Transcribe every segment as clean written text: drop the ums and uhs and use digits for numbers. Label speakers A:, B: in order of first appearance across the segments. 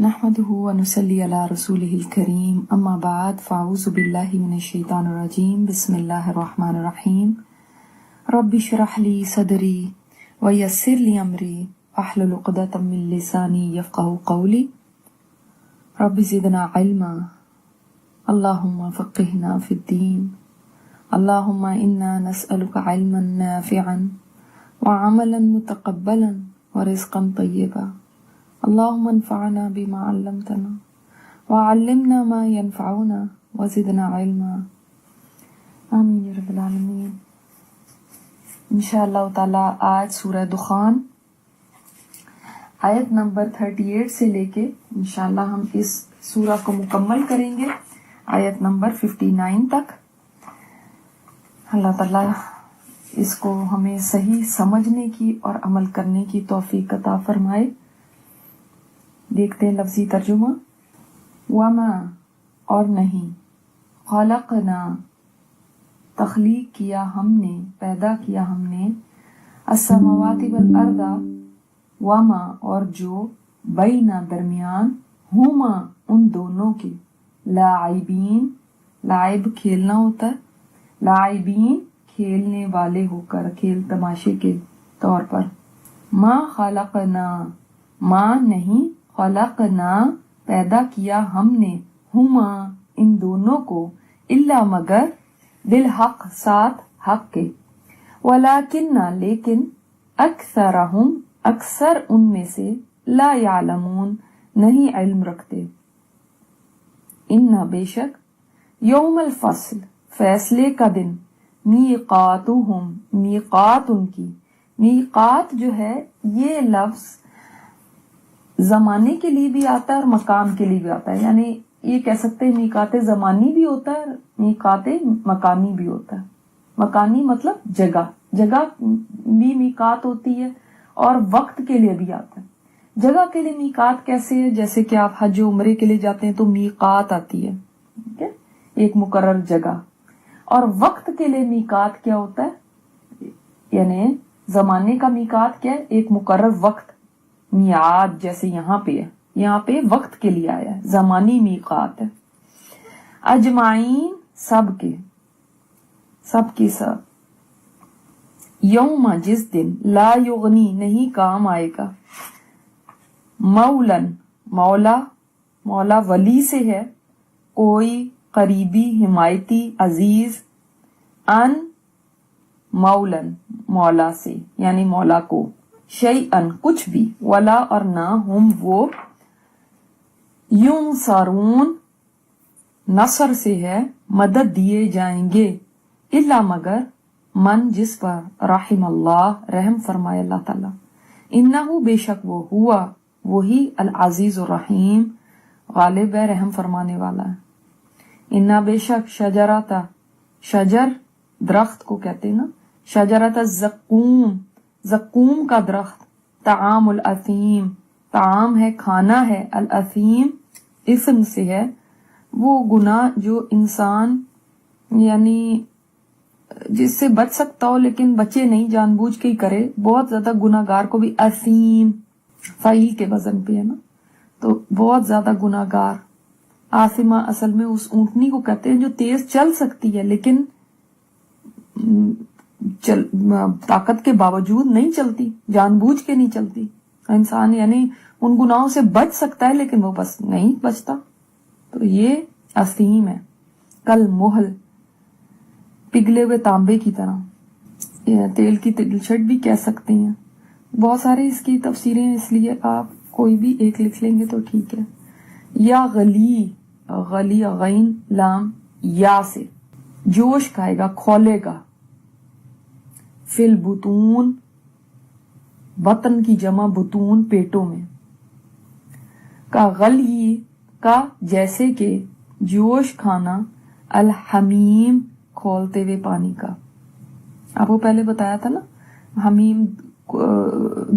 A: نحمده ونصلي على رسوله الكريم اما بعد فاعوذ بالله من الشيطان الرجيم بسم الله الرحمن الرحيم رب اشرح لي صدري ويسر لي امري واحلل عقدة من لساني يفقهوا قولي رب زدنا علما اللهم فقهنا في الدين اللهم انا نسألك علما نافعا وعملا متقبلا ورزقا طيبا اللهم انفعنا بما علمتنا وعلمنا ما ينفعنا وزدنا علما آمین یا رب العالمین۔ انشاءاللہ تعالی آج سورہ دخان آیت نمبر 38 سے لے کے انشاءاللہ ہم اس سورہ کو مکمل کریں گے آیت نمبر 59 تک۔ اللہ تعالی اس کو ہمیں صحیح سمجھنے کی اور عمل کرنے کی توفیق عطا فرمائے۔ دیکھتے ہیں لفظی ترجمہ۔ وما اور نہیں، خلقنا تخلیق کیا ہم نے، پیدا کیا ہم نے، السماوات والارض وما اور جو، بینا درمیان، ہما ان دونوں کے، لاعبین لائب کھیلنا ہوتا ہے، لاعبین کھیلنے والے ہو کر، کھیل تماشے کے طور پر۔ ما خلقنا ما نہیں، خلقنا پیدا کیا ہم نے، ہما ان دونوں کو، الا مگر، بالحق ساتھ حق کے، ولیکن لیکن، اکثرہم اکثر ان میں سے، لا یعلمون نہیں علم رکھتے۔ ان بے شک، یوم الفصل فیصلے کا دن، میقاتہم میقات ان کی، میقات جو ہے یہ لفظ زمانے کے لیے بھی آتا ہے اور مقام کے لیے بھی آتا ہے، یعنی یہ کہہ سکتے ہیں میقات زمانی بھی ہوتا ہے، میقات مکانی بھی ہوتا ہے۔ مکانی مطلب جگہ، جگہ بھی میقات ہوتی ہے اور وقت کے لیے بھی آتا ہے۔ جگہ کے لیے میقات کیسے ہے؟ جیسے کہ آپ حج و عمرے کے لیے جاتے ہیں تو میقات آتی ہے، ٹھیک ہے، ایک مقرر جگہ۔ اور وقت کے لیے میقات کیا ہوتا ہے؟ یعنی زمانے کا میقات کیا ہے؟ ایک مقرر وقت، میعاد جیسے یہاں پہ ہے، یہاں پہ وقت کے لیے آیا ہے، زمانی میقات ہے۔ اجمعین سب کے، سب کے سب، یوم جس دن، لا یغنی نہیں کام آئے گا، مولن مولا، مولا ولی سے ہے، کوئی قریبی حمایتی عزیز، ان مولن مولا سے یعنی مولا کو، شیئن کچھ بھی، ولا اور نہ، ہم وہ، ینصرون نصر سے ہے، مدد دیے جائیں گے، الا مگر، من جس پر، رحم اللہ رحم فرمائے اللہ تعالی، انہو بے شک وہ، ہوا وہی، العزیز الرحیم غالب ہے رحم فرمانے والا ہے۔ انا بے شک، شجرتا شجر درخت کو کہتے ہیں نا، شجرت الزقوم زقوم کا درخت، طعام الاثیم طعام ہے کھانا ہے، الاثیم اسم سے ہے، وہ گناہ جو انسان یعنی جس سے بچ سکتا ہو لیکن بچے نہیں، جان بوجھ کے ہی کرے، بہت زیادہ گناہ گار کو بھی اثیم فعیل کے وزن پہ ہے نا، تو بہت زیادہ گناہ گار۔ آثمہ اصل میں اس اونٹنی کو کہتے ہیں جو تیز چل سکتی ہے لیکن طاقت کے باوجود نہیں چلتی، جان بوجھ کے نہیں چلتی۔ انسان یعنی ان گناہوں سے بچ سکتا ہے لیکن وہ بس نہیں بچتا، تو یہ اثیم ہے۔ کل محل پگھلے ہوئے تانبے کی طرح، تیل کی تلچھٹ بھی کہہ سکتے ہیں، بہت سارے اس کی تفسیریں، اس لیے آپ کوئی بھی ایک لکھ لیں گے تو ٹھیک ہے۔ یا غلی، غلی غین لام یا سے، جوش کھائے گا، کھولے گا، فی البطون بطن کی جمع بطون پیٹوں میں، کا غلی کا جیسے کہ جوش کھانا، الحمیم کھولتے ہوئے پانی کا۔ آپ کو پہلے بتایا تھا نا، حمیم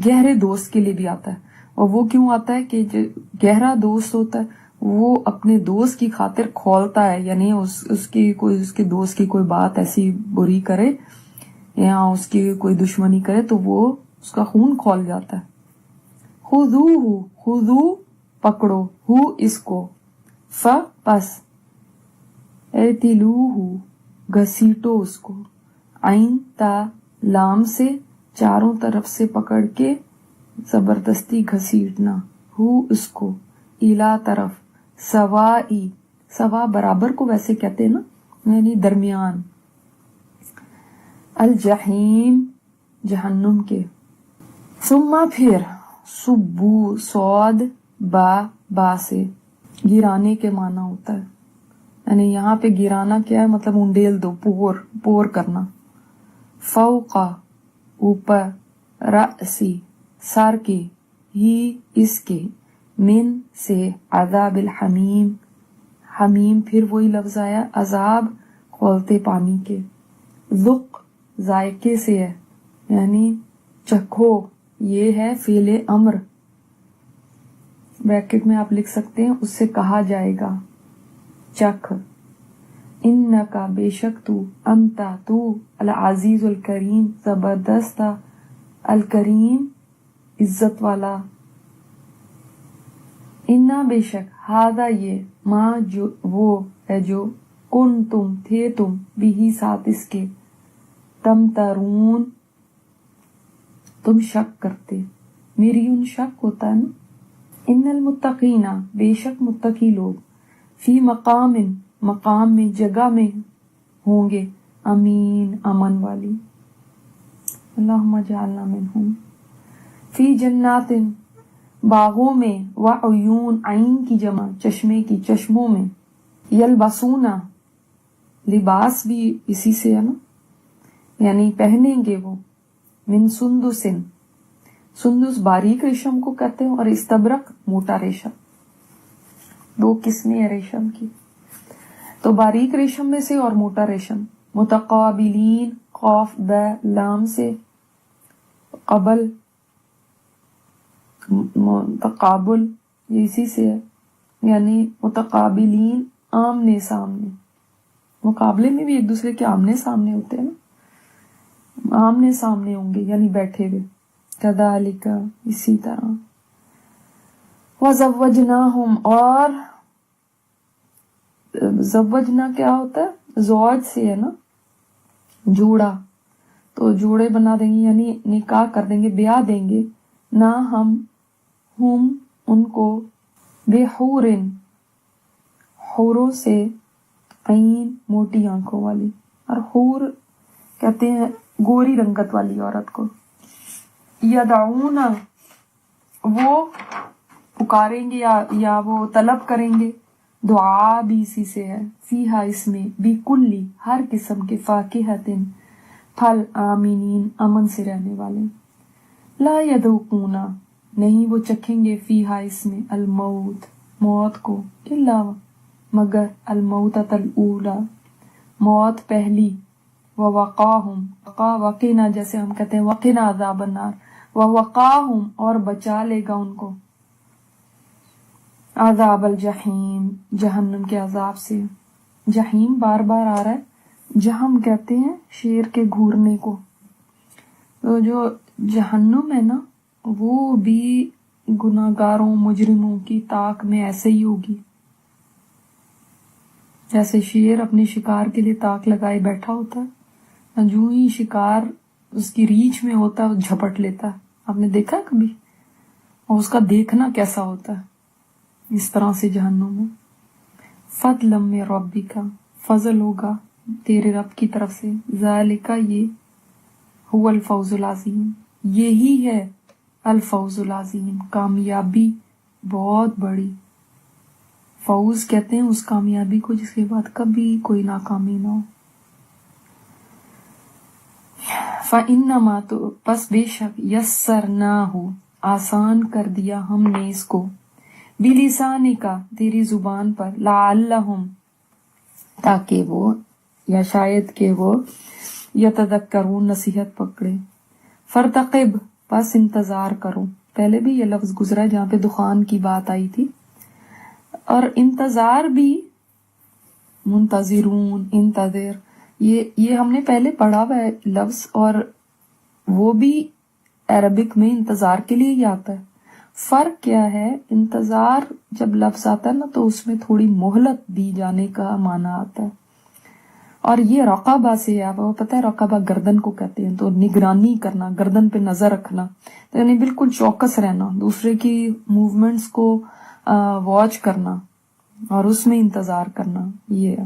A: گہرے دوست کے لیے بھی آتا ہے، اور وہ کیوں آتا ہے کہ جو گہرا دوست ہوتا ہے وہ اپنے دوست کی خاطر کھولتا ہے، یعنی اس کے دوست کی کوئی بات ایسی بری کرے یا اس کی کوئی دشمنی کرے تو وہ اس کا خون کھول جاتا ہے۔ خذوہ، خذو پکڑو، ہو اس کو، ف پس، اعتلوہ گھسیٹو اس کو، عین تا لام سے چاروں طرف سے پکڑ کے زبردستی گھسیٹنا، ہو اس کو، الا طرف، سوائی، سوا برابر کو ویسے کہتے ہیں نا، یعنی درمیان، الجحیم جہنم کے، ثم پھر، سبو صاد با سے گرانے کے معنی ہوتا ہے، یعنی یہاں پہ گرانا کیا ہے، مطلب انڈیل دو، پور کرنا، فوقا اوپر، رأسی سر کے، ہی اس کے، من سے، عذاب الحمیم، حمیم پھر وہی لفظ آیا عذاب کھولتے پانی کے، ذق ذائقے سے ہے، یعنی چکھو، یہ ہے فعل امر، بریکٹ میں آپ لکھ سکتے ہیں اس سے کہا جائے گا، چکھ، انکا بے شک تو، انتا تو، العزیز الکریم زبردست الکریم عزت والا، انا بے شک، ہاذا یہ، ماں جو وہ ہے جو، کن تم تھے تم، بھی ساتھ اس کے، تم ترون تم شک کرتے، میری ان شک ہوتا ہے نا، ان المتقین بے شک متقی لوگ، فی مقام میں جگہ میں ہوں گے، امین امن والی، اللہم اجعلنا منہم، فی جنات باغوں میں، وعیون عین کی جمع چشمے کی، چشموں میں، یلبسون لباس بھی اسی سے ہے نا، یعنی پہنیں گے وہ، من سندسن، سندس باریک ریشم کو کہتے ہیں، اور استبرق موٹا ریشم، دو قسمیں ہیں ریشم کی، تو باریک ریشم میں سے اور موٹا ریشم، متقابلین قاف ب لام سے، قبل تقابل یہ اسی سے ہے، یعنی متقابلین آمنے سامنے، مقابلے میں بھی ایک دوسرے کے آمنے سامنے ہوتے ہیں نا، آمنے سامنے ہوں گے یعنی بیٹھے ہوئے، کذالک اسی طرح، وزوجناہم اور زوجنا کیا ہوتا ہے، زوج سے ہے نا، جوڑا، تو جوڑے بنا دیں گے یعنی نکاح کر دیں گے، بیاہ دیں گے، نہ ہم ان کو، بحورن حوروں سے، عین موٹی آنکھوں والی، اور حور کہتے ہیں گوری رنگت والی عورت کو، یدعون وہ پکاریں گے یا وہ طلب کریں گے، دعا بھی اسی سے ہے، فیہا اس میں، بکلی ہر قسم کے، فاکہتن پھل، آمینین امن سے رہنے والے، لا یذوقون نہیں وہ چکھیں گے، فیہا اس میں، الموت موت کو، الا مگر، الموتۃ الاولی موت پہلی، ووقاہم وقینا جیسے ہم کہتے ہیں وقنا عذاب النار، ووقاہم اور بچا لے گا ان کو، عذاب الجحیم جہنم کے عذاب سے، جحیم بار بار آ رہا ہے، جہم کہتے ہیں شیر کے گھورنے کو، تو جو جہنم ہے نا وہ بھی گناہگاروں مجرموں کی طاق میں ایسے ہی ہوگی، جیسے شیر اپنے شکار کے لیے طاق لگائے بیٹھا ہوتا ہے، جو ہی شکار اس کی ریچھ میں ہوتا ہے وہ جھپٹ لیتا ہے، آپ نے دیکھا کبھی، اور اس کا دیکھنا کیسا ہوتا ہے، اس طرح سے جہنم میں، فضل من ربک فضل ہوگا تیرے رب کی طرف سے، ذالک یہ، هو الفوز العظیم یہی ہے، الفوز العظیم کامیابی بہت بڑی، فوز کہتے ہیں اس کامیابی کو جس کے بعد کبھی کوئی ناکامی نہ ہو، فَإِنَّمَا تو پس بے شک، یسرناہ آسان کر دیا ہم نے اس کو، بِلِسَانِکَ تیری زبان پر، لَعَلَّهُمْ تاکہ وہ، یا شاید کہ وہ، یتذکرون نصیحت پکڑے، فَارْتَقِبْ پس انتظار کرو، پہلے بھی یہ لفظ گزرا ہے جہاں پہ دخان کی بات آئی تھی، اور انتظار بھی، منتظرون انتظر، یہ ہم نے پہلے پڑھا ہوا ہے لفظ، اور وہ بھی عربک میں انتظار کے لیے ہی آتا ہے، فرق کیا ہے؟ انتظار جب لفظ آتا ہے نا تو اس میں تھوڑی مہلت دی جانے کا معنی آتا ہے، اور یہ رقابہ سے ہے، وہ پتہ ہے رقابہ گردن کو کہتے ہیں، تو نگرانی کرنا، گردن پہ نظر رکھنا، تو یعنی بالکل چوکس رہنا، دوسرے کی موومنٹس کو واچ کرنا اور اس میں انتظار کرنا، یہ ہے۔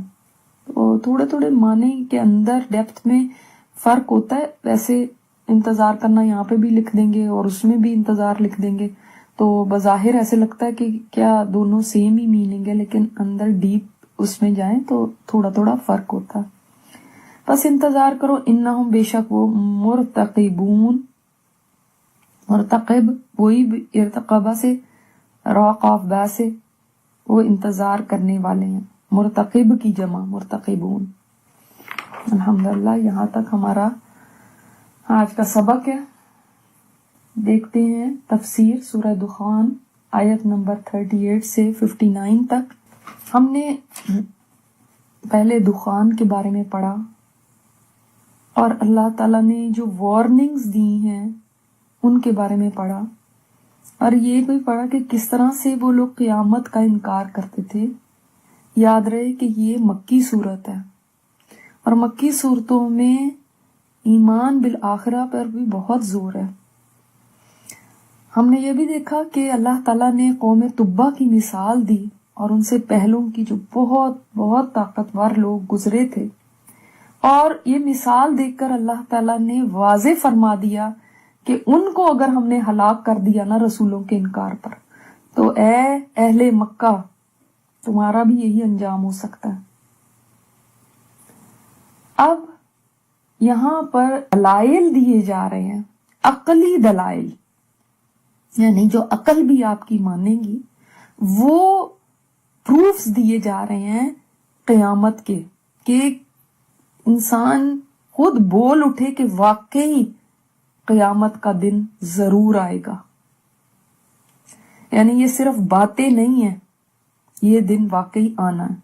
A: تو تھوڑے تھوڑے معنی کے اندر ڈیپتھ میں فرق ہوتا ہے، ویسے انتظار کرنا یہاں پہ بھی لکھ دیں گے اور اس میں بھی انتظار لکھ دیں گے، تو بظاہر ایسے لگتا ہے کہ کیا دونوں سیم ہی میننگ ہے، لیکن اندر ڈیپ اس میں جائیں تو تھوڑا تھوڑا فرق ہوتا ہے۔ بس انتظار کرو، انہم بے شک وہ مرتقبون، مرتقب وہی ارتقابہ سے، را قاف با سے، وہ انتظار کرنے والے ہیں، مرتقب کی جمع مرتقبون۔ الحمدللہ یہاں تک ہمارا آج کا سبق ہے۔ دیکھتے ہیں تفسیر سورہ دخان آیت نمبر 38 سے 59 تک۔ ہم نے پہلے دخان کے بارے میں پڑھا اور اللہ تعالیٰ نے جو وارننگز دی ہیں ان کے بارے میں پڑھا، اور یہ بھی پڑھا کہ کس طرح سے وہ لوگ قیامت کا انکار کرتے تھے۔ یاد رہے کہ یہ مکی صورت ہے، اور مکی صورتوں میں ایمان بالآخرہ پر بھی بہت زور ہے۔ ہم نے یہ بھی دیکھا کہ اللہ تعالیٰ نے قوم تبا کی مثال دی، اور ان سے پہلوں کی جو بہت بہت طاقتور لوگ گزرے تھے، اور یہ مثال دیکھ کر اللہ تعالیٰ نے واضح فرما دیا کہ ان کو اگر ہم نے ہلاک کر دیا نا رسولوں کے انکار پر، تو اے اہل مکہ تمہارا بھی یہی انجام ہو سکتا ہے۔ اب یہاں پر دلائل دیے جا رہے ہیں، عقلی دلائل، یعنی جو عقل بھی آپ کی مانیں گی، وہ پروفز دیے جا رہے ہیں قیامت کے، کہ انسان خود بول اٹھے کہ واقعی قیامت کا دن ضرور آئے گا، یعنی یہ صرف باتیں نہیں ہیں، یہ دن واقعی آنا ہے۔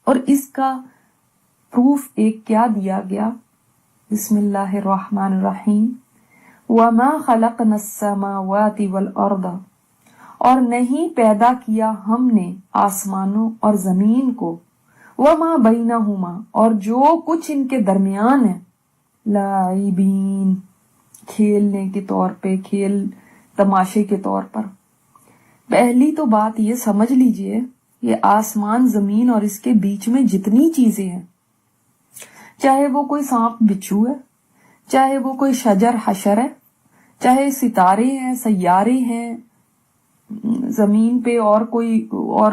A: اور اس کا پروف ایک کیا دیا گیا؟ بسم اللہ الرحمن الرحیم، وَمَا خَلَقْنَا السَّمَاوَاتِ وَالْأَرْضَ، اور نہیں پیدا کیا ہم نے آسمانوں اور زمین کو، وَمَا بَيْنَهُمَا، اور جو کچھ ان کے درمیان ہے، لَاعِبِينَ، کھیلنے کے طور پہ، کھیل تماشے کے طور پر۔ پہلی تو بات یہ سمجھ لیجئے، یہ آسمان زمین اور اس کے بیچ میں جتنی چیزیں ہیں، چاہے وہ کوئی سانپ بچھو ہے، چاہے وہ کوئی شجر حشر ہے، چاہے ستارے ہیں، سیارے ہیں، زمین پہ اور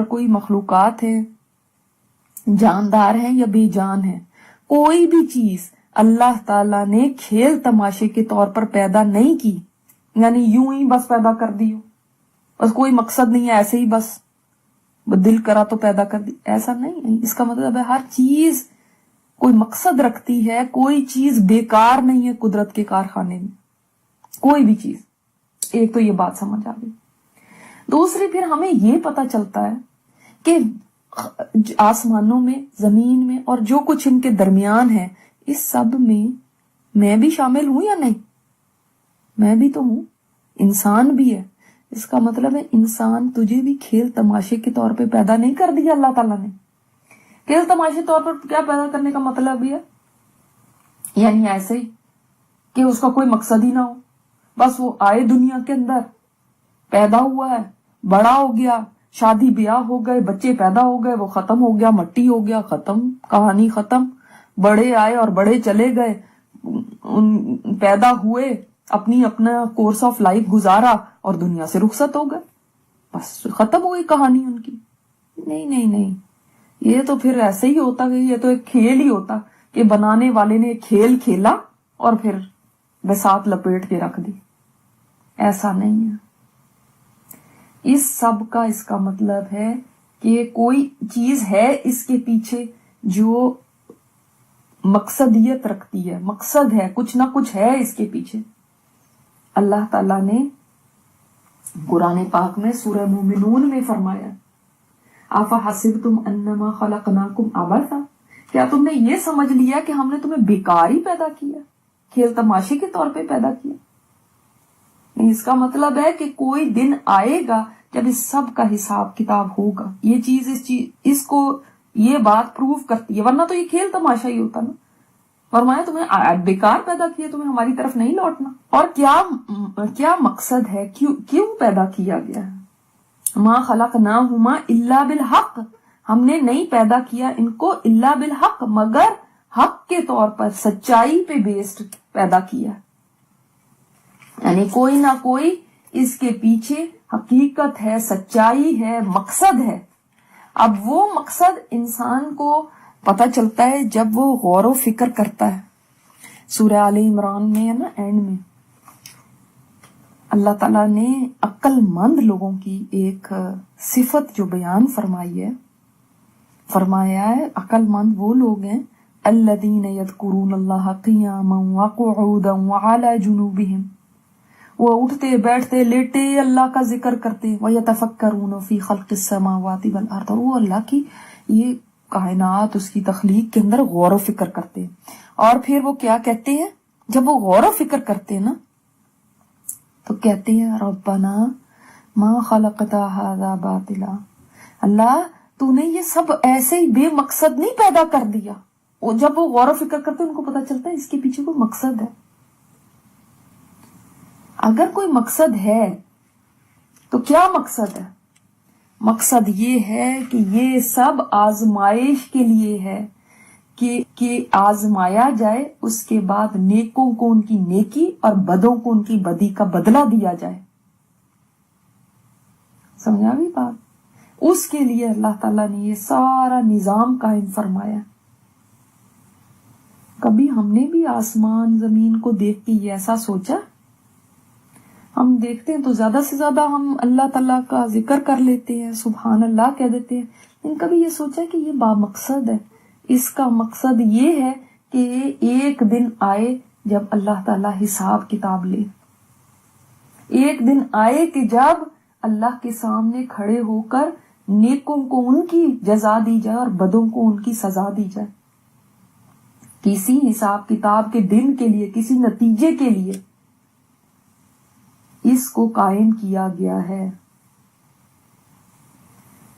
A: کوئی مخلوقات ہیں، جاندار ہیں یا بے جان ہیں، کوئی بھی چیز اللہ تعالیٰ نے کھیل تماشے کے طور پر پیدا نہیں کی، یعنی یوں ہی بس پیدا کر دی ہو، بس کوئی مقصد نہیں ہے، ایسے ہی بس دل کرا تو پیدا کر دی، ایسا نہیں ہے۔ اس کا مطلب ہے ہر چیز کوئی مقصد رکھتی ہے، کوئی چیز بیکار نہیں ہے قدرت کے کارخانے میں، کوئی بھی چیز۔ ایک تو یہ بات سمجھ آ گئی۔ دوسری پھر ہمیں یہ پتا چلتا ہے کہ آسمانوں میں، زمین میں اور جو کچھ ان کے درمیان ہے، اس سب میں بھی شامل ہوں یا نہیں؟ میں بھی تو ہوں، انسان بھی ہے۔ اس کا مطلب ہے انسان تجھے بھی کھیل تماشے کے طور پہ پیدا نہیں کر دیا اللہ تعالیٰ نے۔ کھیل تماشے طور پر کیا پیدا کرنے کا مطلب یہ ہے، یعنی ایسے ہی کہ اس کا کوئی مقصد ہی نہ ہو، بس وہ آئے دنیا کے اندر، پیدا ہوا ہے، بڑا ہو گیا، شادی بیاہ ہو گئے، بچے پیدا ہو گئے، وہ ختم ہو گیا، مٹی ہو گیا، ختم، کہانی ختم۔ بڑے آئے اور بڑے چلے گئے، پیدا ہوئے، اپنا کورس آف لائف گزارا اور دنیا سے رخصت ہو گئے، بس ختم ہو گئی کہانی ان کی۔ نہیں نہیں نہیں، یہ تو پھر ایسے ہی ہوتا کہ یہ تو ایک کھیل ہی ہوتا کہ بنانے والے نے ایک کھیل کھیلا اور پھر بساط لپیٹ کے رکھ دی۔ ایسا نہیں ہے۔ اس سب کا اس کا مطلب ہے کہ کوئی چیز ہے اس کے پیچھے جو مقصدیت رکھتی ہے، مقصد ہے، کچھ نہ کچھ ہے اس کے پیچھے۔ اللہ تعالیٰ نے قرآن پاک میں سورہ مومنون میں فرمایا، أَفَحَسِبْتُمْ أَنَّمَا خَلَقْنَاكُمْ عَبَثًا، کیا تم نے یہ سمجھ لیا کہ ہم نے تمہیں بیکار ہی پیدا کیا، کھیل تماشے کے طور پہ پیدا کیا؟ اس کا مطلب ہے کہ کوئی دن آئے گا جب اس سب کا حساب کتاب ہوگا. یہ چیز اس کو یہ بات پروو کرتی ہے، ورنہ تو یہ کھیل تماشا ہی ہوتا نا. فرمایا تمہیں بیکار پیدا کیا، تمہیں ہماری طرف نہیں لوٹنا. اور کیا مقصد ہے، کیوں پیدا کیا گیا ہے. ما خلقناہما الا بالحق، ہم نے نہیں پیدا کیا ان کو الا بالحق، مگر حق کے طور پر، سچائی پہ بیسڈ پیدا کیا. یعنی کوئی نہ کوئی اس کے پیچھے حقیقت ہے، سچائی ہے، مقصد ہے. اب وہ مقصد انسان کو پتہ چلتا ہے جب وہ غور و فکر کرتا ہے. سورہ آل عمران میں ہے نا، اینڈ میں اللہ تعالیٰ نے عقل مند لوگوں کی ایک صفت جو بیان فرمائی ہے، فرمایا ہے عقل مند وہ لوگ ہیں الذین یذکرون اللہ قیاما وقعودا وعلی جنوبہم، وہ اٹھتے بیٹھتے لیٹے اللہ کا ذکر کرتے. وَيَتَفَكَّرُونَ فِي خَلْقِ السَّمَاوَاتِ وَالْأَرْضِ، اور وہ اللہ کی یہ کائنات، اس کی تخلیق کے اندر غور و فکر کرتے. اور پھر وہ کیا کہتے ہیں جب وہ غور و فکر کرتے ہیں نا، تو کہتے ہیں ربنا ما خلقت هذا باطلا، اللہ تو نے یہ سب ایسے ہی بے مقصد نہیں پیدا کر دیا. جب وہ غور و فکر کرتے ان کو پتا چلتا ہے اس کے پیچھے کوئی مقصد ہے. اگر کوئی مقصد ہے تو کیا مقصد ہے؟ مقصد یہ ہے کہ یہ سب آزمائش کے لیے ہے کہ آزمایا جائے، اس کے بعد نیکوں کو ان کی نیکی اور بدوں کو ان کی بدی کا بدلہ دیا جائے. سمجھا بھی بات؟ اس کے لیے اللہ تعالیٰ نے یہ سارا نظام قائم فرمایا. کبھی ہم نے بھی آسمان زمین کو دیکھ کے یہ ایسا سوچا؟ ہم دیکھتے ہیں تو زیادہ سے زیادہ ہم اللہ تعالیٰ کا ذکر کر لیتے ہیں، سبحان اللہ کہہ دیتے ہیں، لیکن کبھی یہ سوچا کہ یہ با مقصد ہے. اس کا مقصد یہ ہے کہ ایک دن آئے جب اللہ تعالیٰ حساب کتاب لے. ایک دن آئے کہ جب اللہ کے سامنے کھڑے ہو کر نیکوں کو ان کی جزا دی جائے اور بدوں کو ان کی سزا دی جائے. کسی حساب کتاب کے دن کے لیے، کسی نتیجے کے لیے اس کو قائم کیا گیا ہے.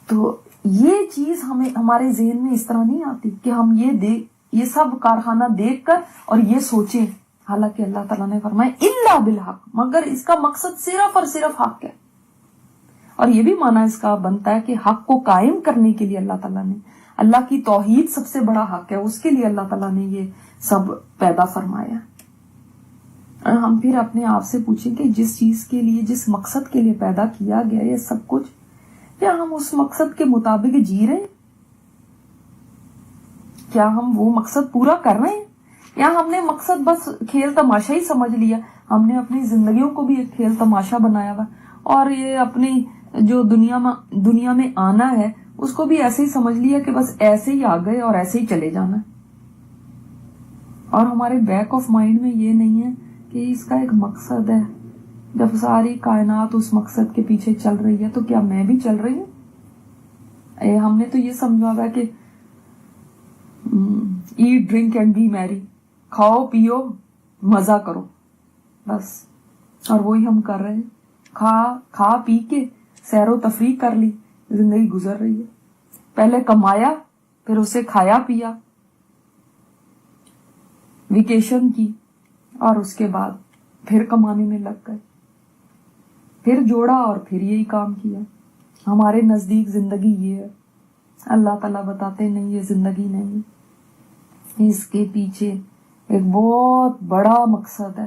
A: تو یہ چیز ہمارے ذہن میں اس طرح نہیں آتی کہ ہم یہ سب کارخانہ دیکھ کر اور یہ سوچیں. حالانکہ اللہ تعالیٰ نے فرمایا الا بالحق، مگر اس کا مقصد صرف اور صرف حق ہے. اور یہ بھی مانا اس کا بنتا ہے کہ حق کو قائم کرنے کے لیے اللہ تعالیٰ نے، اللہ کی توحید سب سے بڑا حق ہے، اس کے لیے اللہ تعالیٰ نے یہ سب پیدا فرمایا. ہم پھر اپنے آپ سے پوچھیں کہ جس چیز کے لیے، جس مقصد کے لیے پیدا کیا گیا یہ سب کچھ، کیا ہم اس مقصد کے مطابق جی رہے ہیں؟ کیا ہم وہ مقصد پورا کر رہے ہیں، یا ہم نے مقصد بس کھیل تماشا ہی سمجھ لیا؟ ہم نے اپنی زندگیوں کو بھی ایک کھیل تماشا بنایا ہوا، اور یہ اپنی جو دنیا میں آنا ہے اس کو بھی ایسے ہی سمجھ لیا کہ بس ایسے ہی آ گئے اور ایسے ہی چلے جانا. اور ہمارے بیک آف مائنڈ میں یہ نہیں ہے کہ اس کا ایک مقصد ہے. جب ساری کائنات اس مقصد کے پیچھے چل رہی ہے تو کیا میں بھی چل رہی ہوں؟ ہم نے تو یہ سمجھا ہوا ہے کہ ایٹ ڈرنک اینڈ بی میری، کھاؤ پیو مزہ کرو بس. اور وہی ہم کر رہے ہیں، کھا پی کے سیر و تفریح کر لی، زندگی گزر رہی ہے. پہلے کمایا، پھر اسے کھایا پیا، ویکیشن کی، اور اس کے بعد پھر کمانے میں لگ گئے، پھر جوڑا اور پھر یہی کام کیا. ہمارے نزدیک زندگی یہ ہے. اللہ تعالیٰ بتاتے نہیں یہ زندگی نہیں، اس کے پیچھے ایک بہت بڑا مقصد ہے.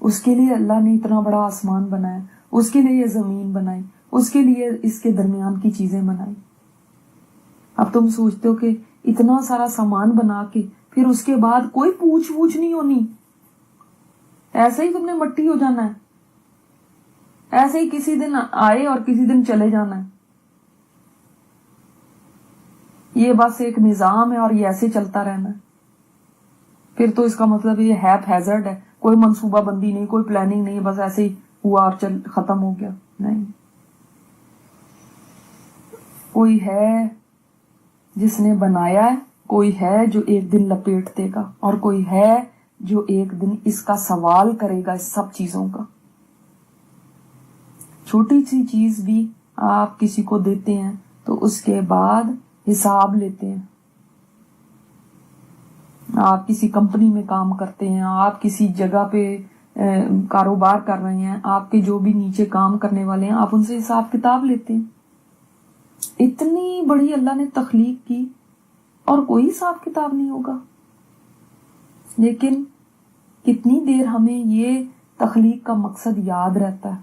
A: اس کے لیے اللہ نے اتنا بڑا آسمان بنایا، اس کے لیے یہ زمین بنائی، اس کے لیے اس کے درمیان کی چیزیں بنائی. اب تم سوچتے ہو کہ اتنا سارا سامان بنا کے پھر اس کے بعد کوئی پوچھ نہیں ہونی، ایسے ہی تم نے مٹی ہو جانا ہے، ایسے ہی کسی دن آئے اور کسی دن چلے جانا ہے. یہ بس ایک نظام ہے اور یہ ایسے چلتا رہنا ہے. پھر تو اس کا مطلب یہ ہیپ ہیزرڈ ہے، کوئی منصوبہ بندی نہیں، کوئی پلاننگ نہیں، بس ایسے ہی ہوا اور ختم ہو گیا. نہیں، کوئی ہے جس نے بنایا ہے، کوئی ہے جو ایک دن لپیٹ دے گا، اور کوئی ہے جو ایک دن اس کا سوال کرے گا اس سب چیزوں کا. چھوٹی سی چیز بھی آپ کسی کو دیتے ہیں تو اس کے بعد حساب لیتے ہیں. آپ کسی کمپنی میں کام کرتے ہیں, آپ کسی جگہ پہ کاروبار کر رہے ہیں, آپ کے جو بھی نیچے کام کرنے والے ہیں, آپ ان سے حساب کتاب لیتے ہیں. اتنی بڑی اللہ نے تخلیق کی اور کوئی حساب کتاب نہیں ہوگا. لیکن کتنی دیر ہمیں یہ تخلیق کا مقصد یاد رہتا ہے.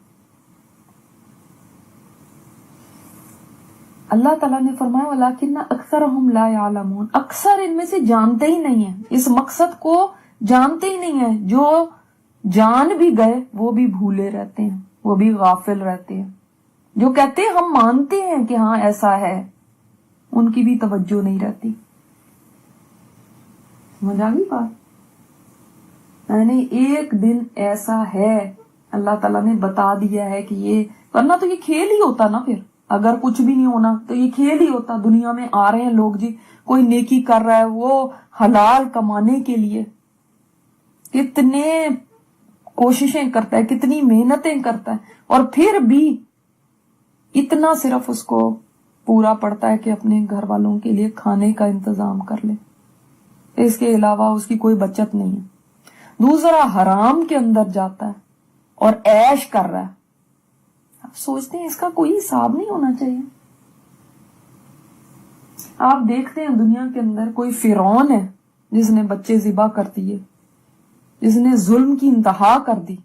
A: اللہ تعالیٰ نے فرمایا وَلَٰكِنَّ أَكْثَرَهُمْ لَا يَعْلَمُونَ, اکثر ان میں سے جانتے ہی نہیں ہیں, اس مقصد کو جانتے ہی نہیں ہیں. جو جان بھی گئے وہ بھی بھولے رہتے ہیں, وہ بھی غافل رہتے ہیں. جو کہتے ہیں ہم مانتے ہیں کہ ہاں ایسا ہے, ان کی بھی توجہ نہیں رہتی. سمجھ آ گئی بات؟ یعنی ایک دن ایسا ہے اللہ تعالیٰ نے بتا دیا ہے کہ یہ, ورنہ تو یہ کھیل ہی ہوتا نا. پھر اگر کچھ بھی نہیں ہونا تو یہ کھیل ہی ہوتا. دنیا میں آ رہے ہیں لوگ جی, کوئی نیکی کر رہا ہے وہ حلال کمانے کے لیے کتنے کوششیں کرتا ہے, کتنی محنتیں کرتا ہے, اور پھر بھی اتنا صرف اس کو پورا پڑتا ہے کہ اپنے گھر والوں کے لیے کھانے کا انتظام کر لے. اس کے علاوہ اس کی کوئی بچت نہیں ہے. دوسرا حرام کے اندر جاتا ہے اور عیش کر رہا ہے. آپ سوچتے ہیں اس کا کوئی حساب نہیں ہونا چاہیے. آپ دیکھتے ہیں دنیا کے اندر کوئی فرعون ہے جس نے بچے ذبح کر دیے, جس نے ظلم کی انتہا کر دی,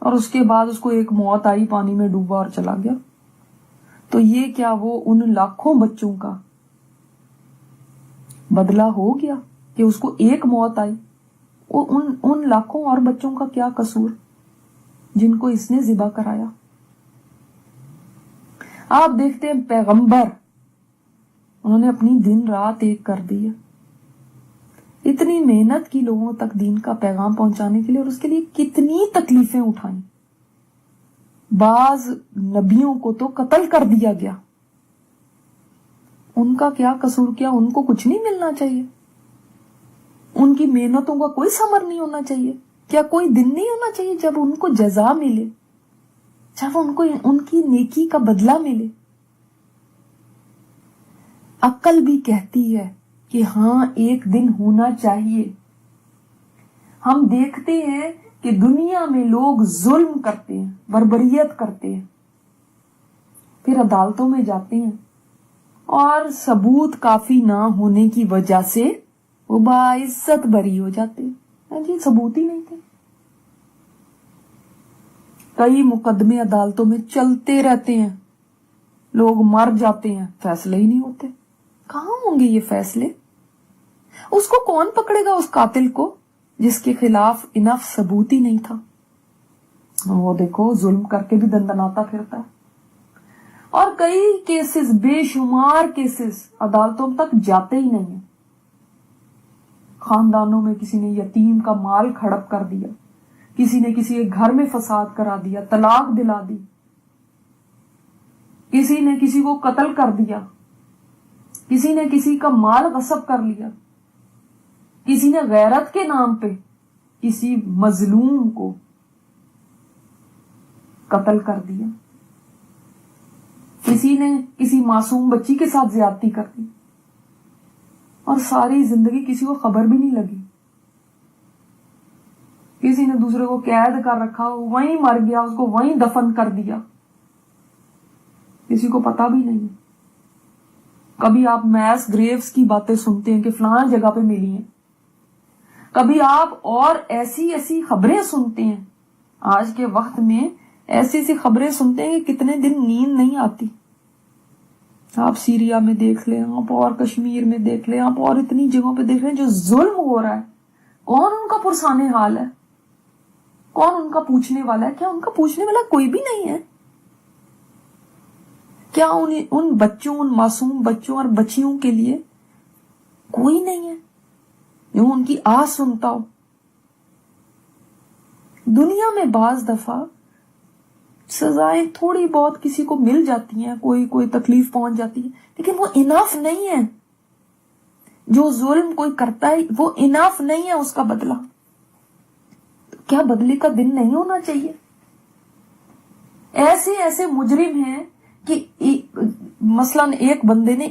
A: اور اس کے بعد اس کو ایک موت آئی, پانی میں ڈوبا اور چلا گیا. تو یہ کیا وہ ان لاکھوں بچوں کا بدلہ ہو گیا کہ اس کو ایک موت آئی؟ ان لاکھوں اور بچوں کا کیا قصور جن کو اس نے ذبح کرایا؟ آپ دیکھتے ہیں پیغمبر, انہوں نے اپنی دن رات ایک کر دی ہے, اتنی محنت کی لوگوں تک دین کا پیغام پہنچانے کے لیے, اور اس کے لیے کتنی تکلیفیں اٹھائیں. بعض نبیوں کو تو قتل کر دیا گیا. ان کا کیا قصور؟ کیا ان کو کچھ نہیں ملنا چاہیے؟ ان کی محنتوں کا کوئی ثمر نہیں ہونا چاہیے؟ کیا کوئی دن نہیں ہونا چاہیے جب ان کو جزا ملے, جب ان کو ان کی نیکی کا بدلہ ملے؟ عقل بھی کہتی ہے کہ ہاں ایک دن ہونا چاہیے. ہم دیکھتے ہیں کہ دنیا میں لوگ ظلم کرتے ہیں, بربریت کرتے ہیں, پھر عدالتوں میں جاتے ہیں, اور ثبوت کافی نہ ہونے کی وجہ سے وہ باعزت بری ہو جاتے ہیں. جی ثبوت ہی نہیں تھے. کئی مقدمے عدالتوں میں چلتے رہتے ہیں, لوگ مر جاتے ہیں, فیصلے ہی نہیں ہوتے. کہاں ہوں گے یہ فیصلے؟ اس کو کون پکڑے گا, اس قاتل کو جس کے خلاف انف ثبوت ہی نہیں تھا؟ وہ دیکھو ظلم کر کے بھی دندناتا پھرتا ہے. اور کئی کیسز, بے شمار کیسز عدالتوں تک جاتے ہی نہیں ہیں. خاندانوں میں کسی نے یتیم کا مال ہڑپ کر دیا, کسی نے کسی کے گھر میں فساد کرا دیا, طلاق دلا دی, کسی نے کسی کو قتل کر دیا, کسی نے کسی کا مال غصب کر لیا, کسی نے غیرت کے نام پہ کسی مظلوم کو قتل کر دیا, کسی نے کسی معصوم بچی کے ساتھ زیادتی کر دی, اور ساری زندگی کسی کو خبر بھی نہیں لگی. کسی نے دوسرے کو قید کر رکھا, وہیں مر گیا, اس کو وہیں دفن کر دیا, کسی کو پتا بھی نہیں. کبھی آپ میس گریوز کی باتیں سنتے ہیں کہ فلاں جگہ پہ ملی ہیں, کبھی آپ اور ایسی ایسی خبریں سنتے ہیں. آج کے وقت میں ایسی ایسی خبریں سنتے ہیں کہ کتنے دن نیند نہیں آتی. آپ سیریا میں دیکھ لیں, آپ اور کشمیر میں دیکھ لیں, آپ اور اتنی جگہوں پہ دیکھ لیں جو ظلم ہو رہا ہے. کون ان کا پرسانے حال ہے؟ کون ان کا پوچھنے والا ہے؟ کیا ان کا پوچھنے والا کوئی بھی نہیں ہے؟ کیا ان بچوں, ان معصوم بچوں اور بچیوں کے لیے کوئی نہیں ہے جو ان کی آواز سنتا ہو؟ دنیا میں بعض دفعہ سزائیں تھوڑی بہت کسی کو مل جاتی ہیں, کوئی تکلیف پہنچ جاتی ہے, لیکن وہ انف نہیں ہے. جو ظلم کوئی کرتا ہے وہ اناف نہیں ہے اس کا بدلہ. کیا بدلے کا دن نہیں ہونا چاہیے؟ ایسے ایسے مجرم ہیں کہ مثلاً ایک بندے نے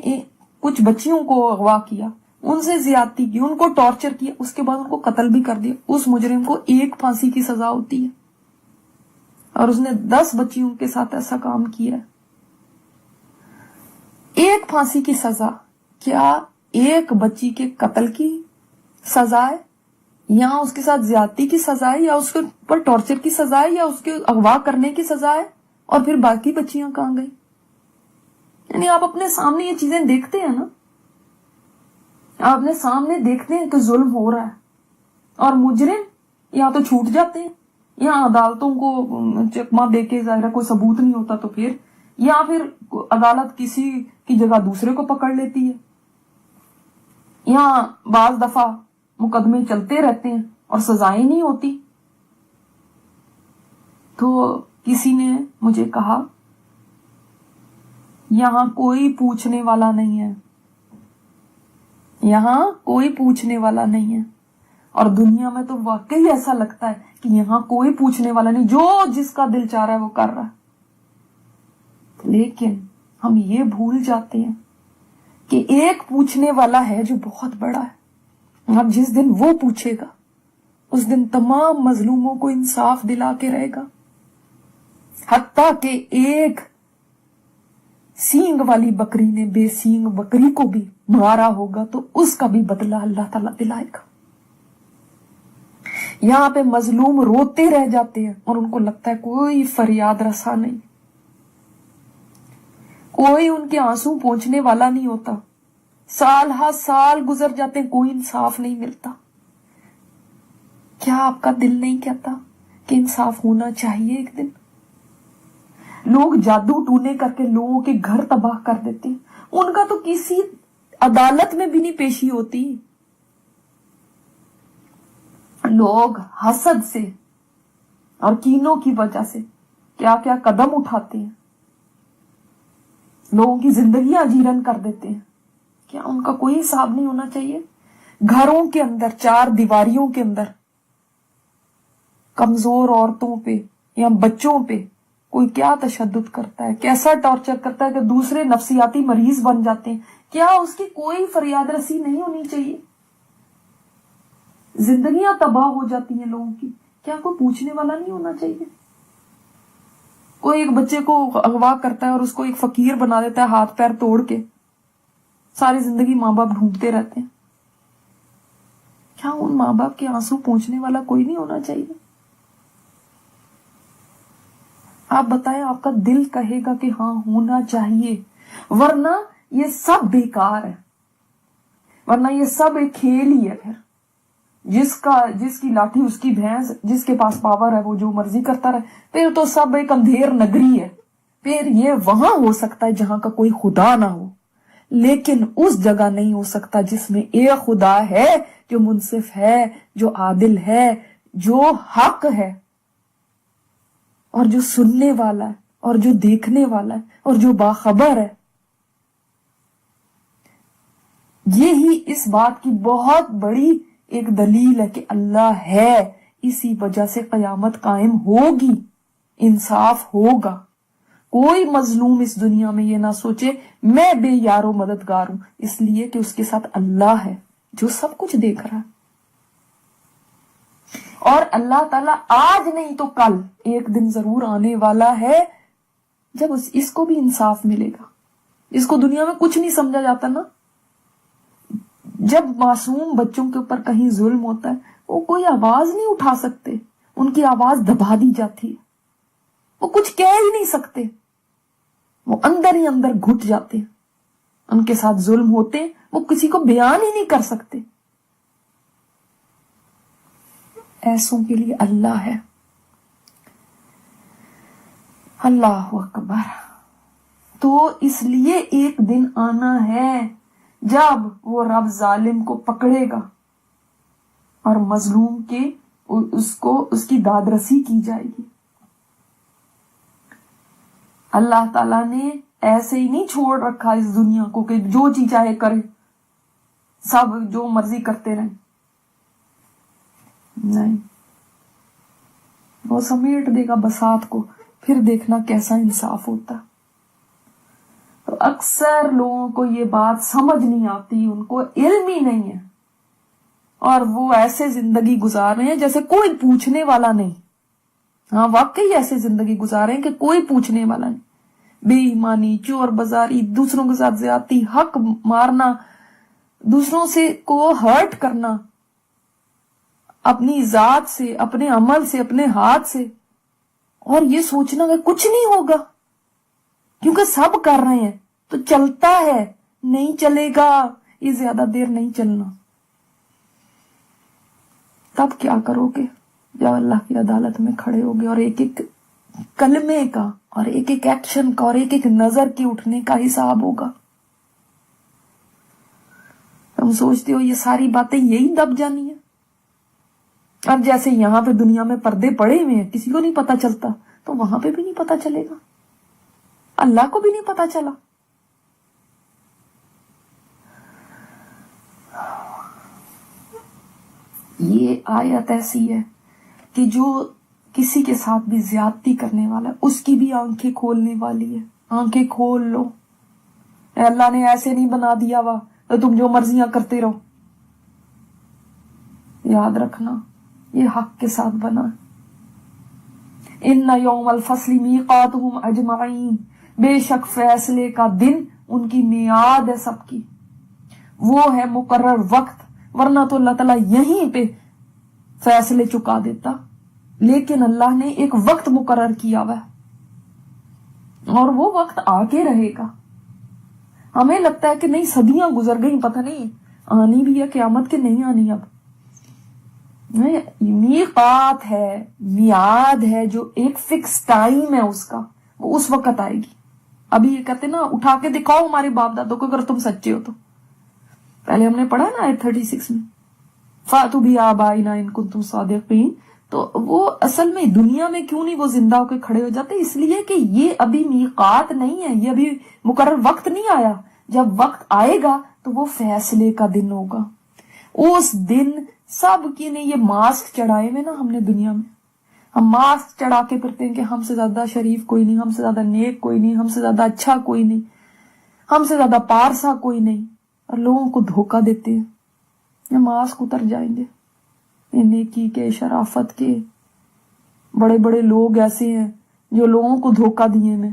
A: کچھ بچیوں کو اغوا کیا، ان سے زیادتی کی، ان کو ٹارچر کیا، اس کے بعد ان کو قتل بھی کر دیا. اس مجرم کو 1 پھانسی کی سزا ہوتی ہے اور اس نے 10 بچیوں کے ساتھ ایسا کام کیا ہے. 1 پھانسی کی سزا. کیا ایک بچی کے قتل کی سزا ہے، یا اس کے ساتھ زیادتی کی سزا ہے، یا اس کے اوپر ٹارچر کی سزا ہے، یا اس کے اغوا کرنے کی سزا ہے؟ اور پھر باقی بچیاں کہاں گئی؟ یعنی آپ اپنے سامنے یہ چیزیں دیکھتے ہیں نا، آپ اپنے سامنے دیکھتے ہیں کہ ظلم ہو رہا ہے، اور مجرم یا تو چھوٹ جاتے ہیں، یا عدالتوں کو چکما دے کے، ظاہر کوئی ثبوت نہیں ہوتا تو پھر، یا پھر عدالت کسی کی جگہ دوسرے کو پکڑ لیتی ہے، یا بعض دفعہ مقدمے چلتے رہتے ہیں اور سزائیں نہیں ہوتی. تو کسی نے مجھے کہا یہاں کوئی پوچھنے والا نہیں ہے، یہاں کوئی پوچھنے والا نہیں ہے. اور دنیا میں تو واقعی ایسا لگتا ہے کہ یہاں کوئی پوچھنے والا نہیں، جو جس کا دل چاہ رہا ہے وہ کر رہا ہے. لیکن ہم یہ بھول جاتے ہیں کہ ایک پوچھنے والا ہے جو بہت بڑا ہے. اب جس دن وہ پوچھے گا اس دن تمام مظلوموں کو انصاف دلا کے رہے گا، حتیٰ کہ ایک سینگ والی بکری نے بے سینگ بکری کو بھی مارا ہوگا تو اس کا بھی بدلہ اللہ تعالیٰ دلائے گا. یہاں پہ مظلوم روتے رہ جاتے ہیں اور ان کو لگتا ہے کوئی فریاد رسا نہیں، کوئی ان کے آنسو پہنچنے والا نہیں ہوتا. سال ہا سال گزر جاتے ہیں، کوئی انصاف نہیں ملتا. کیا آپ کا دل نہیں کہتا کہ انصاف ہونا چاہیے ایک دن؟ لوگ جادو ٹونے کر کے لوگوں کے گھر تباہ کر دیتے ہیں، ان کا تو کسی عدالت میں بھی نہیں پیشی ہوتی. لوگ حسد سے اور کینوں کی وجہ سے کیا کیا قدم اٹھاتے ہیں، لوگوں کی زندگیاں جیرن کر دیتے ہیں. کیا ان کا کوئی حساب نہیں ہونا چاہیے؟ گھروں کے اندر 4 دیواریوں کے اندر کمزور عورتوں پہ یا بچوں پہ کوئی کیا تشدد کرتا ہے، کیسا ٹارچر کرتا ہے کہ دوسرے نفسیاتی مریض بن جاتے ہیں. کیا اس کی کوئی فریاد رسی نہیں ہونی چاہیے؟ زندگیاں تباہ ہو جاتی ہیں لوگوں کی، کیا کوئی پوچھنے والا نہیں ہونا چاہیے؟ کوئی ایک بچے کو اغوا کرتا ہے اور اس کو ایک فقیر بنا دیتا ہے ہاتھ پیر توڑ کے، ساری زندگی ماں باپ ڈھونڈتے رہتے ہیں. کیا ان ماں باپ کے آنسو پہنچنے والا کوئی نہیں ہونا چاہیے؟ آپ بتائیں، آپ کا دل کہے گا کہ ہاں ہونا چاہیے، ورنہ یہ سب بیکار ہے، ورنہ یہ سب ایک کھیل ہی ہے. پھر جس کی لاٹھی اس کی بھینس، جس کے پاس پاور ہے وہ جو مرضی کرتا رہے، پھر تو سب ایک اندھیر نگری ہے. پھر یہ وہاں ہو سکتا ہے جہاں کا کوئی خدا نہ ہو، لیکن اس جگہ نہیں ہو سکتا جس میں ایک خدا ہے جو منصف ہے، جو عادل ہے، جو حق ہے، اور جو سننے والا ہے، اور جو دیکھنے والا ہے، اور جو باخبر ہے. یہی اس بات کی بہت بڑی ایک دلیل ہے کہ اللہ ہے. اسی وجہ سے قیامت قائم ہوگی، انصاف ہوگا. کوئی مظلوم اس دنیا میں یہ نہ سوچے میں بے یار و مددگار ہوں، اس لیے کہ اس کے ساتھ اللہ ہے جو سب کچھ دیکھ رہا ہے. اور اللہ تعالیٰ آج نہیں تو کل ایک دن ضرور آنے والا ہے جب اس کو بھی انصاف ملے گا. اس کو دنیا میں کچھ نہیں سمجھا جاتا نا. جب معصوم بچوں کے اوپر کہیں ظلم ہوتا ہے وہ کوئی آواز نہیں اٹھا سکتے، ان کی آواز دبا دی جاتی ہے، وہ کچھ کہہ ہی نہیں سکتے، وہ اندر ہی اندر گھٹ جاتے ہیں. ان کے ساتھ ظلم ہوتے ہیں، وہ کسی کو بیان ہی نہیں کر سکتے. ایسوں کے لیے اللہ ہے. اللہ اکبر. تو اس لیے ایک دن آنا ہے جب وہ رب ظالم کو پکڑے گا اور مظلوم کے اس کی داد رسی کی جائے گی. اللہ تعالیٰ نے ایسے ہی نہیں چھوڑ رکھا اس دنیا کو کہ جو چیز چاہے کرے. سب جو مرضی کرتے رہیں. نہیں, وہ سمیٹ دے گا بساط کو, پھر دیکھنا کیسا انصاف ہوتا. تو اکثر لوگوں کو یہ بات سمجھ نہیں آتی, ان کو علم ہی نہیں ہے, اور وہ ایسے زندگی گزار رہے ہیں جیسے کوئی پوچھنے والا نہیں. ہاں واقعی ایسے زندگی گزار رہے ہیں کہ کوئی پوچھنے والا نہیں. بے ایمانی, چور بازاری, دوسروں کے ساتھ زیادتی, حق مارنا, دوسروں سے کو ہرٹ کرنا, اپنی ذات سے, اپنے عمل سے, اپنے ہاتھ سے, اور یہ سوچنا کہ کچھ نہیں ہوگا کیونکہ سب کر رہے ہیں تو چلتا ہے. نہیں چلے گا, یہ زیادہ دیر نہیں چلنا. تب کیا کرو گے جب اللہ کی عدالت میں کھڑے ہوگے, اور ایک ایک کلمے کا, اور ایک ایک ایکشن کا, اور ایک ایک نظر کے اٹھنے کا حساب ہوگا. تم سوچتے ہو یہ ساری باتیں یہی دب جانی ہے, اور جیسے یہاں پہ دنیا میں پردے پڑے ہوئے ہیں, کسی کو نہیں پتا چلتا, تو وہاں پہ بھی نہیں پتا چلے گا, اللہ کو بھی نہیں پتا چلا. یہ آیت ایسی ہے کہ جو کسی کے ساتھ بھی زیادتی کرنے والا ہے اس کی بھی آنکھیں کھولنے والی ہے. آنکھیں کھول لو, اے اللہ نے ایسے نہیں بنا دیا وا تو تم جو مرضیاں کرتے رہو. یاد رکھنا یہ حق کے ساتھ بنا. ان یوم الفصل میقاتہم اجمعین, بے شک فیصلے کا دن ان کی میعاد ہے سب کی, وہ ہے مقرر وقت, ورنہ تو اللہ تعالیٰ یہیں پہ فیصلے چکا دیتا, لیکن اللہ نے ایک وقت مقرر کیا ہوا ہے اور وہ وقت آ کے رہے گا. ہمیں لگتا ہے کہ نہیں صدیاں گزر گئی, پتہ نہیں آنی بھی ہے قیامت کے نہیں آنی. اب میقات ہے, میعاد ہے, جو ایک فکس ٹائم ہے اس کا, وہ اس وقت آئے گی. ابھی یہ کہتے نا اٹھا کے دکھاؤ ہمارے باپ دادوں کو اگر تم سچے ہو تو. پہلے ہم نے پڑھا نا آیت 36 میں, فاتوا بآبائنا ان کنتم صادقین. تو وہ اصل میں دنیا میں کیوں نہیں وہ زندہ ہو کے کھڑے ہو جاتے؟ اس لیے کہ یہ ابھی میقات نہیں ہے, یہ ابھی مقرر وقت نہیں آیا. جب وقت آئے گا تو وہ فیصلے کا دن ہوگا. اس دن سب کی نہیں, یہ ماسک چڑھائے ہوئے نا ہم نے دنیا میں, ہم ماسک چڑھا کے پھرتے ہیں کہ ہم سے زیادہ شریف کوئی نہیں, ہم سے زیادہ نیک کوئی نہیں, ہم سے زیادہ اچھا کوئی نہیں, ہم سے زیادہ پارسا کوئی نہیں, اور لوگوں کو دھوکہ دیتے ہیں. یہ ماسک اتر جائیں گے. نیکی کے, شرافت کے, بڑے بڑے لوگ ایسے ہیں جو لوگوں کو دھوکہ دیے میں,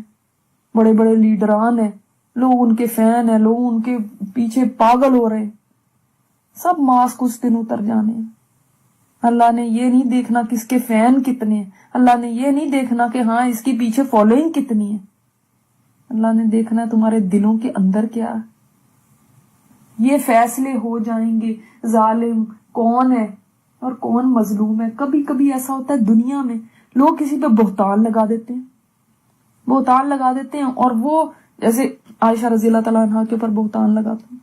A: بڑے بڑے لیڈران ہیں, لوگ ان کے فین ہیں, لوگ ان کے پیچھے پاگل ہو رہے ہیں. سب ماسک اس دن اتر جانے ہیں. اللہ نے یہ نہیں دیکھنا کس کے فین کتنے ہیں, اللہ نے یہ نہیں دیکھنا کہ ہاں اس کے پیچھے فالوئنگ کتنی ہے. اللہ نے دیکھنا ہے تمہارے دلوں کے اندر کیا ہے. یہ فیصلے ہو جائیں گے ظالم کون ہے اور کون مظلوم ہے. کبھی کبھی ایسا ہوتا ہے دنیا میں لوگ کسی پہ بہتان لگا دیتے ہیں, بہتان لگا دیتے ہیں, اور وہ جیسے عائشہ رضی اللہ تعالیٰ عنہا کے اوپر بہتان لگاتے ہیں.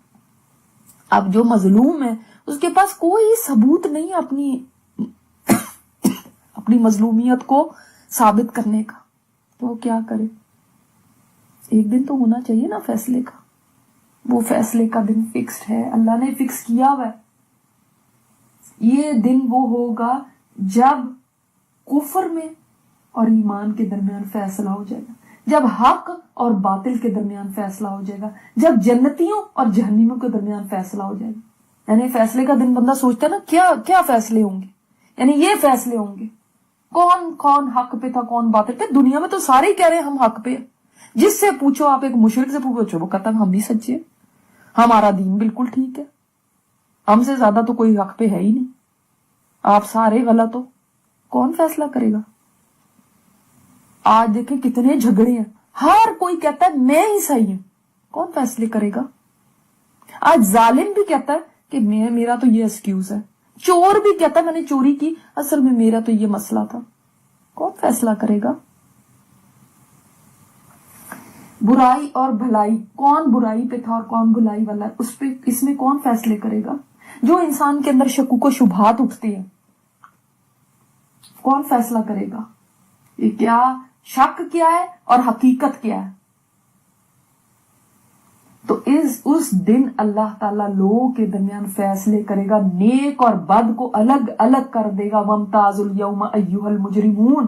A: اب جو مظلوم ہے اس کے پاس کوئی ثبوت نہیں اپنی مظلومیت کو ثابت کرنے کا, تو وہ کیا کرے؟ ایک دن تو ہونا چاہیے نا فیصلے کا. وہ فیصلے کا دن فکسڈ ہے, اللہ نے فکس کیا ہوا ہے. یہ دن وہ ہوگا جب کفر میں اور ایمان کے درمیان فیصلہ ہو جائے گا, جب حق اور باطل کے درمیان فیصلہ ہو جائے گا, جب جنتیوں اور جہنمیوں کے درمیان فیصلہ ہو جائے گا. یعنی فیصلے کا دن بندہ سوچتا ہے نا کیا فیصلے ہوں گے, یعنی یہ فیصلے ہوں گے کون حق پہ تھا کون باطل پہ. دنیا میں تو سارے ہی کہہ رہے ہیں ہم حق پہ. جس سے پوچھو, آپ ایک مشرک سے پوچھو, وہ کہتا ہے ہم نہیں سچے, ہمارا دین بالکل ٹھیک ہے, ہم سے زیادہ تو کوئی حق پہ ہے ہی نہیں, آپ سارے غلط ہو. کون فیصلہ کرے گا؟ آج دیکھیں کتنے جھگڑے ہیں, ہر کوئی کہتا ہے میں ہی صحیح ہوں. کون فیصلے کرے گا؟ آج ظالم بھی کہتا ہے کہ میرا تو یہ ایکسکیوز ہے, چور بھی کہتا ہے میں نے چوری کی, اصل میں میرا تو یہ مسئلہ تھا. کون فیصلہ کرے گا؟ برائی اور بھلائی, کون برائی پہ تھا اور کون بھلائی والا ہے, اس میں کون فیصلے کرے گا؟ جو انسان کے اندر شکوک و شبہات اٹھتے ہیں کون فیصلہ کرے گا؟ یہ کیا شک کیا ہے اور حقیقت کیا ہے؟ تو اس دن اللہ تعالیٰ لوگوں کے درمیان فیصلے کرے گا، نیک اور بد کو الگ الگ کر دے گا. وَامْتَازُ الْيَوْمَ أَيُّهَا الْمُجْرِمُونَ،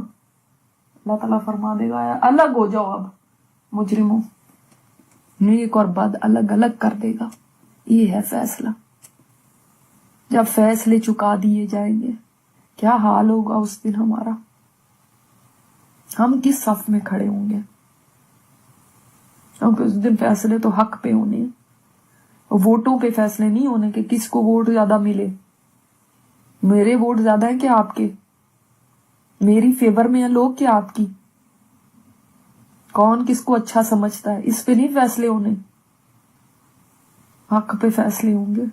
A: اللہ تعالیٰ فرما دے گا الگ ہو جاؤ اب مجرموں، نیک اور بد الگ الگ کر دے گا. یہ ہے فیصلہ. جب فیصلے چکا دیے جائیں گے کیا حال ہوگا اس دن ہمارا، ہم کس صف میں کھڑے ہوں گے؟ کیونکہ اس دن فیصلے تو حق پہ ہونے ہیں، ووٹوں پہ فیصلے نہیں ہونے کہ کس کو ووٹ زیادہ ملے. میرے ووٹ زیادہ ہیں کہ آپ کے؟ میری فیور میں ہیں لوگ کہ آپ کی؟ کون کس کو اچھا سمجھتا ہے، اس پہ نہیں فیصلے ہونے، حق پہ فیصلے ہوں گے.